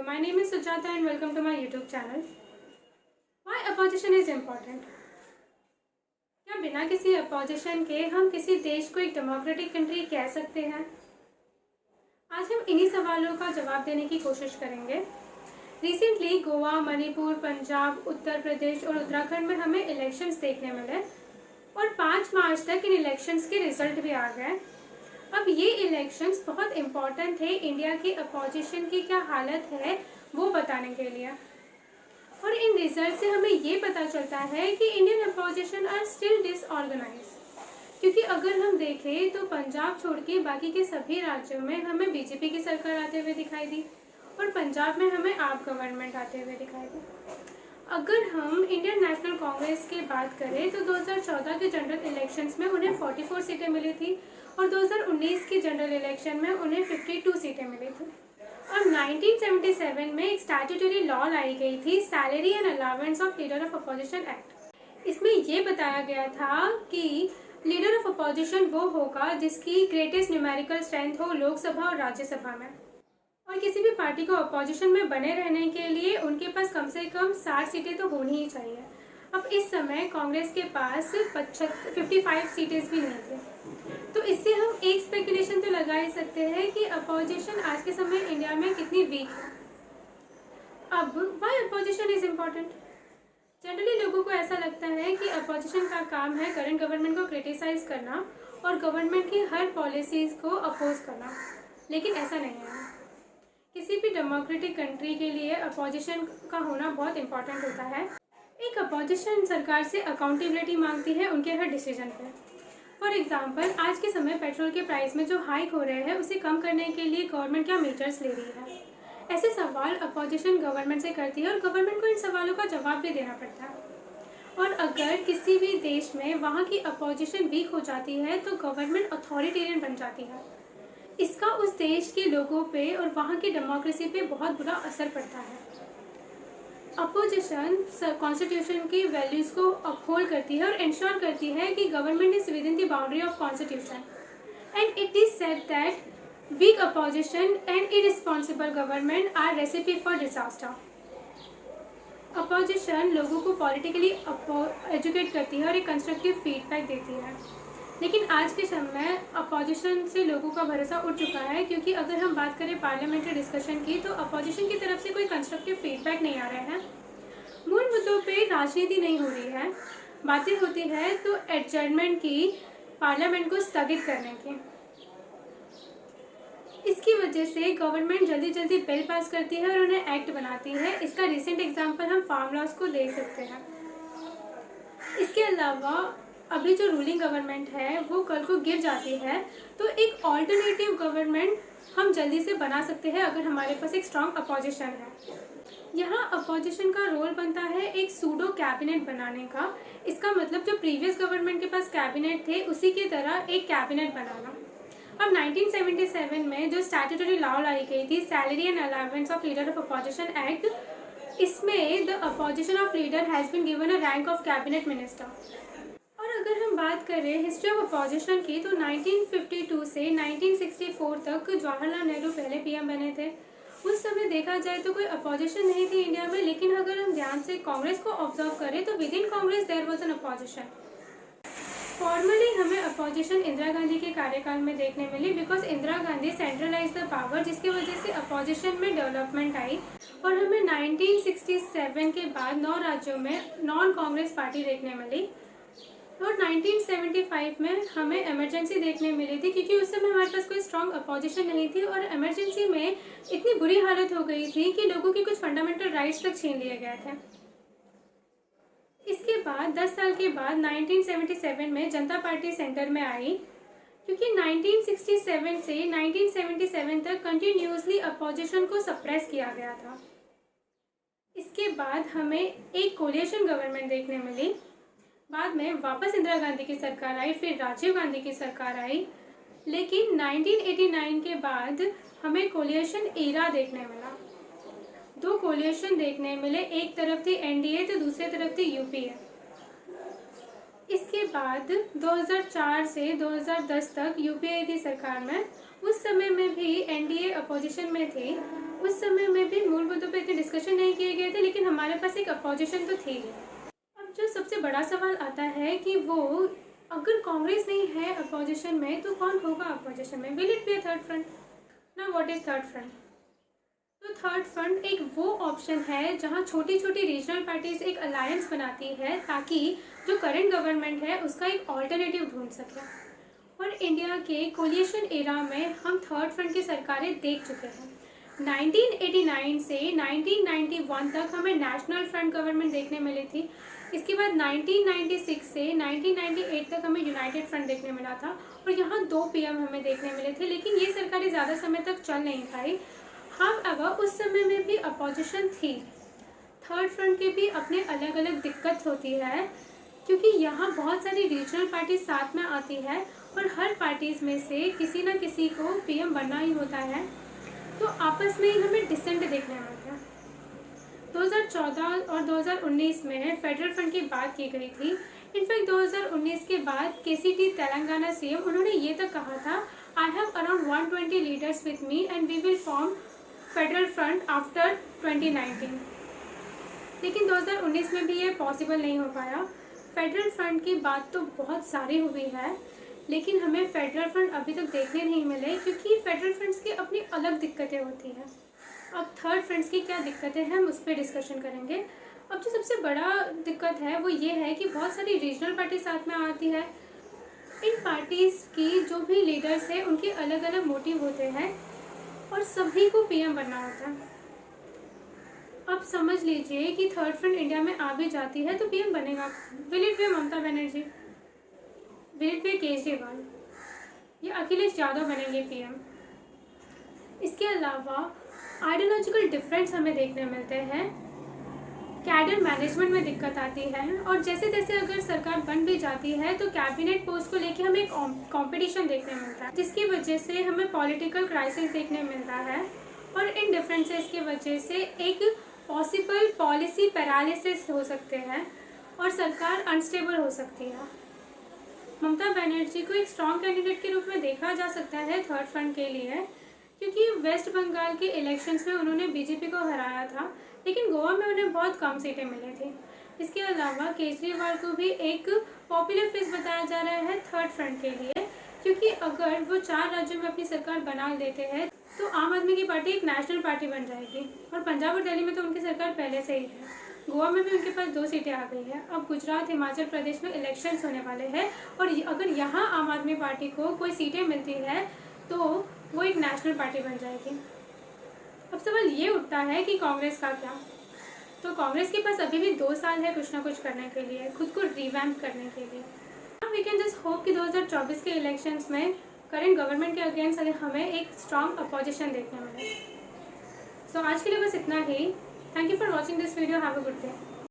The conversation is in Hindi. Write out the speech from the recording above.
my name is Sujata and welcome to my YouTube channel. Why opposition is important? क्या बिना किसी अपोजिशन के हम किसी देश को एक डेमोक्रेटिक कंट्री कह सकते हैं? आज हम इन्हीं सवालों का जवाब देने की कोशिश करेंगे। रिसेंटली गोवा, मणिपुर, पंजाब, उत्तर प्रदेश और उत्तराखंड में हमें इलेक्शंस देखने मिले और 5 मार्च तक इन इलेक्शंस के रिजल्ट भी आ गए। अब ये इलेक्शंस बहुत इम्पॉर्टेंट थे इंडिया की अपोजिशन की क्या हालत है वो बताने के लिए। और इन रिजल्ट से हमें ये पता चलता है कि Indian opposition are still disorganise, क्योंकि अगर हम देखें तो पंजाब छोड़ के बाकी के सभी राज्यों में हमें बीजेपी की सरकार आते हुए दिखाई दी और पंजाब में हमें आप गवर्नमेंट आते हुए दिखाई दी। अगर हम इंडियन नेशनल कांग्रेस की बात करें तो 2014 के जनरल इलेक्शंस में उन्हें 44 सीटें मिली थी और 2019 की जनरल इलेक्शन में उन्हें 52 सीटें मिली थी। और 1977 में एक स्टैट्यूटरी लॉ लाई गई थी, salary and allowance of leader of opposition act. इसमें ये बताया गया था कि लीडर ऑफ अपोजिशन वो होगा जिसकी ग्रेटेस्ट न्यूमेरिकल स्ट्रेंथ हो लोकसभा और राज्यसभा में, और किसी भी पार्टी को अपोजिशन में बने रहने के लिए उनके पास कम से कम 60 सीटें तो होनी ही चाहिए। अब इस समय कांग्रेस के पास 55 सीटें भी नहीं थी, तो इससे हम एक स्पेकुलेशन तो लगा ही सकते हैं कि अपोजिशन आज के समय इंडिया में कितनी वीक है। अब why opposition is important? Generally लोगों को ऐसा लगता है कि अपोजिशन का काम है करंट गवर्नमेंट को क्रिटिसाइज करना और गवर्नमेंट की हर पॉलिसीज को अपोज करना, लेकिन ऐसा नहीं है। किसी भी डेमोक्रेटिक कंट्री के लिए अपोजिशन का होना बहुत इंपॉर्टेंट होता है। एक अपोजिशन सरकार से अकाउंटेबिलिटी मांगती है उनके हर डिसीजन पे। फॉर एग्जाम्पल, आज के समय पेट्रोल के प्राइस में जो हाइक हो रहे हैं उसे कम करने के लिए गवर्नमेंट क्या मेजर्स ले रही है, ऐसे सवाल अपोजिशन गवर्नमेंट से करती है और गवर्नमेंट को इन सवालों का जवाब भी देना पड़ता है। और अगर किसी भी देश में वहाँ की अपोजिशन वीक हो जाती है तो गवर्नमेंट अथॉरिटेरियन बन जाती है। इसका उस देश के लोगों पे और वहाँ की डेमोक्रेसी पे बहुत बुरा असर पड़ता है। अपोजिशन कॉन्स्टिट्यूशन की वैल्यूज़ को अपहोल्ड करती है और इंश्योर करती है कि government is within the boundary of constitution, and it is said that weak opposition and irresponsible government are recipe for disaster. Opposition लोगों को पॉलिटिकली एजुकेट करती है और एक कंस्ट्रक्टिव फीडबैक देती है, लेकिन आज के समय अपोजिशन से लोगों का भरोसा उठ चुका है, क्योंकि अगर हम बात करें पार्लियामेंट्री डिस्कशन की तो अपोजिशन की तरफ से कोई कंस्ट्रक्टिव फीडबैक नहीं आ रहा है। मूल मुद्दों पे राजनीति नहीं हो रही है, बातें होती है तो एडजर्नमेंट की, पार्लियामेंट को स्थगित करने की। इसकी वजह से गवर्नमेंट जल्दी जल्दी बिल पास करती है और उन्हें एक्ट बनाती है। इसका रिसेंट एग्जाम्पल हम फार्म लॉज को देख सकते हैं। इसके अलावा अभी जो रूलिंग गवर्नमेंट है वो कल को गिर जाती है तो एक ऑल्टरनेटिव गवर्नमेंट हम जल्दी से बना सकते हैं अगर हमारे पास एक स्ट्रॉन्ग अपोजिशन है। यहाँ अपोजिशन का रोल बनता है एक सूडो कैबिनेट बनाने का। इसका मतलब जो प्रीवियस गवर्नमेंट के पास कैबिनेट थे उसी की तरह एक कैबिनेट बनाना। अब 1977 में जो स्टैट्यूटरी लॉ लाई गई थी, salary and allowance of leader of opposition act, इसमें the opposition of leader has been given a rank of cabinet minister. और अगर हम बात करें हिस्ट्री ऑफ अपोजिशन की तो 1952 से 1964 तक जवाहरलाल नेहरू पहले पीएम बने थे। उस समय देखा जाए तो कोई अपोजिशन नहीं थी इंडिया में, लेकिन अगर हम ध्यान से कांग्रेस को ऑब्जर्व करें तो within Congress there was an opposition. Formally हमें अपोजिशन इंदिरा गांधी के कार्यकाल में देखने मिली, because Indira Gandhi centralize the power, जिसकी वजह से अपोजिशन में डेवलपमेंट आई। और हमें 1967 के बाद 9 राज्यों में नॉन कांग्रेस पार्टी देखने मिली और 1975 में हमें इमरजेंसी देखने मिली थी, क्योंकि उस समय हमारे पास कोई स्ट्रॉन्ग अपोजिशन नहीं थी और इमरजेंसी में इतनी बुरी हालत हो गई थी कि लोगों के कुछ फंडामेंटल राइट्स तक छीन लिए गए थे। इसके बाद 10 साल के बाद 1977 में जनता पार्टी सेंटर में आई, क्योंकि 1967 से 1977 तक कंटिन्यूसली अपोजिशन को सप्रेस किया गया था। इसके बाद हमें एक कोलिशन गवर्नमेंट देखने मिली, बाद में वापस इंदिरा गांधी की सरकार आई, फिर राजीव गांधी की सरकार आई, लेकिन 1989 के बाद हमें कोलिशन एरा देखने मिला। 2 कोलिशन देखने मिले, एक तरफ थी एनडीए तो दूसरी तरफ थी यूपीए। इसके बाद 2004 से 2010 तक यूपीए थी सरकार में। उस समय में भी एनडीए अपोजिशन में थी। उस समय में भी मूल मुद्दों पर इतने डिस्कशन नहीं किए गए थे, लेकिन हमारे पास एक अपोजिशन तो थी। अब जो सबसे बड़ा सवाल आता है कि वो अगर कांग्रेस नहीं है अपोजिशन में तो कौन होगा अपोजिशन में? Will it be a third front? ना, व्हाट इज थर्ड फ्रंट? तो थर्ड फ्रंट एक वो ऑप्शन है जहां छोटी छोटी रीजनल पार्टीज एक अलायंस बनाती है ताकि जो करंट गवर्नमेंट है उसका एक ऑल्टरनेटिव ढूंढ सके। और इंडिया के कोलिएशन एरा में हम थर्ड फ्रंट की सरकारें देख चुके हैं। 1989 से 1991 तक हमें नेशनल फ्रंट गवर्नमेंट देखने मिली थी। इसके बाद 1996 से 1998 तक हमें यूनाइटेड फ्रंट देखने मिला था और यहाँ 2 पीएम हमें देखने मिले थे, लेकिन ये सरकारें ज़्यादा समय तक चल नहीं पाई। हम अगर उस समय में भी अपोजिशन थी। थर्ड फ्रंट के भी अपने अलग अलग दिक्कत होती है क्योंकि यहाँ बहुत सारी रीजनल पार्टी साथ में आती है और हर पार्टीज में से किसी न किसी को पीएम बनना ही होता है, तो आपस में ही हमें डिसेंट देखने मिलता है। 2014 और 2019 में फेडरल फ्रंट की बात की गई थी। इनफैक्ट 2019 के बाद केसीटी तेलंगाना सीएम उन्होंने ये तक कहा था, I have around 120 leaders with me and we will form federal front after 2019। लेकिन 2019 में भी ये पॉसिबल नहीं हो पाया। फेडरल फ्रंट की बात तो बहुत सारी हुई है, लेकिन हमें फेडरल फ्रंट अभी तक देखने नहीं मिले क्योंकि फेडरल फ्रंट्स की अपनी अलग दिक्कतें होती हैं। अब थर्ड फ्रंट्स की क्या दिक्कतें हैं हम उस पर डिस्कशन करेंगे। अब जो सबसे बड़ा दिक्कत है वो ये है कि बहुत सारी रीजनल पार्टी साथ में आती है। इन पार्टीज़ की जो भी लीडर्स हैं उनके अलग अलग मोटिव होते हैं और सभी को पीएम बनना होता है। अब समझ लीजिए कि थर्ड फ्रंट इंडिया में आ भी जाती है तो पीएम बनेगा। Will it be Mamata Banerjee? Will it be Kejriwal? या अखिलेश यादव बनेंगे पीएम? इसके अलावा आइडियोलॉजिकल डिफरेंस हमें देखने मिलते हैं। कैडर मैनेजमेंट में दिक्कत आती है और जैसे जैसे अगर सरकार बन भी जाती है तो कैबिनेट पोस्ट को लेके हमें कंपटीशन देखने मिलता है, जिसकी वजह से हमें पॉलिटिकल क्राइसिस देखने मिलता है और इन डिफरेंसेस की वजह से एक पॉसिबल पॉलिसी पैरालिसिस हो सकते हैं और सरकार अनस्टेबल हो सकती है। ममता बनर्जी को एक स्ट्रॉन्ग कैंडिडेट के रूप में देखा जा सकता है थर्ड फ्रंट के लिए, क्योंकि वेस्ट बंगाल के इलेक्शंस में उन्होंने बीजेपी को हराया था, लेकिन गोवा में उन्हें बहुत कम सीटें मिली थी। इसके अलावा केजरीवाल को भी एक पॉपुलर फेस बताया जा रहा है थर्ड फ्रंट के लिए, क्योंकि अगर वो 4 राज्यों में अपनी सरकार बना लेते हैं तो आम आदमी की पार्टी एक नेशनल पार्टी बन जाएगी। और पंजाब और दिल्ली में तो उनकी सरकार पहले से ही है। गोवा में भी उनके पास 2 सीटें आ गई है। अब गुजरात, हिमाचल प्रदेश में इलेक्शंस होने वाले हैं और अगर यहाँ आम आदमी पार्टी को कोई सीटें मिलती है तो वो एक नेशनल पार्टी बन जाएगी। अब सवाल ये उठता है कि कांग्रेस का क्या? तो कांग्रेस के पास अभी भी 2 साल है कुछ ना कुछ करने के लिए, खुद को रिवैम्प करने के लिए। वी कैन जस्ट होप कि 2024 के इलेक्शंस में करंट गवर्नमेंट के अगेंस्ट हमें एक स्ट्रॉन्ग अपोजिशन देखने मिले। सो आज के लिए बस इतना ही। Thank you for watching this video. Have a good day.